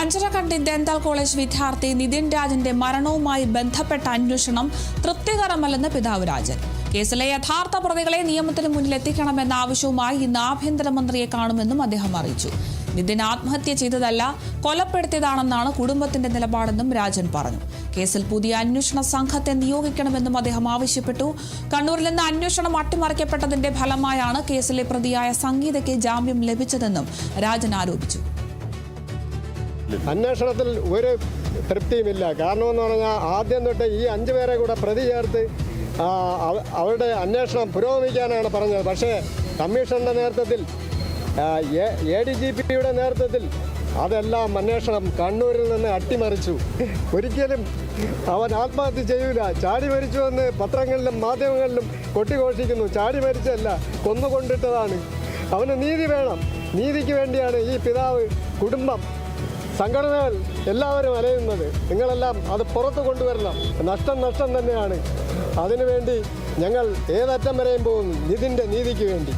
Anjarakandy Datar college വിദ്യാർത്ഥി നിതിൻ രാജിന്റെ മരണവുമായി ബന്ധപ്പെട്ട അന്വേഷണം തൃപ്തികരമല്ലെന്ന് പിതാവ് രാജൻ. കേസിലെ യഥാർത്ഥ പ്രതികളെ നിയമത്തിന് മുന്നിൽ എത്തിക്കണമെന്ന ആവശ്യവുമായി ഇന്ന് ആഭ്യന്തരമന്ത്രിയെ കാണുമെന്നും അദ്ദേഹം അറിയിച്ചു. നിതിൻ ആത്മഹത്യ ചെയ്തതല്ല, കൊലപ്പെടുത്തിയതാണെന്നാണ് കുടുംബത്തിന്റെ നിലപാടെന്നും രാജൻ പറഞ്ഞു. കേസിൽ പുതിയ അന്വേഷണ സംഘത്തെ നിയോഗിക്കണമെന്നും അദ്ദേഹം ആവശ്യപ്പെട്ടു. കണ്ണൂരിൽ നിന്ന് അന്വേഷണം അട്ടിമറിക്കപ്പെട്ടതിന്റെ ഫലമായാണ് കേസിലെ പ്രതിയായ സംഗീതയ്ക്ക് ജാമ്യം ലഭിച്ചതെന്നും രാജൻ ആരോപിച്ചു. അന്വേഷണത്തിൽ ഒരു തൃപ്തിയുമില്ല. കാരണമെന്ന് പറഞ്ഞാൽ ആദ്യം തൊട്ട് ഈ 5 പേരെ കൂടെ പ്രതി ചേർത്ത് അവരുടെ അന്വേഷണം പുരോഗമിക്കാനാണ് പറഞ്ഞത്. പക്ഷേ കമ്മീഷന്റെ നേതൃത്വത്തിൽ ADGPയുടെ നേതൃത്വത്തിൽ അതെല്ലാം അന്വേഷണം കണ്ണൂരിൽ നിന്ന് അട്ടിമറിച്ചു. ഒരിക്കലും അവൻ ആത്മഹത്യ ചെയ്യൂല, ചാടി മരിച്ചുവെന്ന് പത്രങ്ങളിലും മാധ്യമങ്ങളിലും കൊട്ടിഘോഷിക്കുന്നു. ചാടി മരിച്ചല്ല, കൊന്നുകൊണ്ടിട്ടതാണ്. അവന് നീതി വേണം. നീതിക്ക് വേണ്ടിയാണ് ഈ പിതാവ്, കുടുംബം, സംഘടനകൾ എല്ലാവരും അലയുന്നത്. നിങ്ങളെല്ലാം അത് പുറത്തു കൊണ്ടുവരണം. നഷ്ടം തന്നെയാണ്. അതിനുവേണ്ടി ഞങ്ങൾ ഏതറ്റം വരെയും പോകും, നിതിൻ്റെ നീതിക്ക് വേണ്ടി.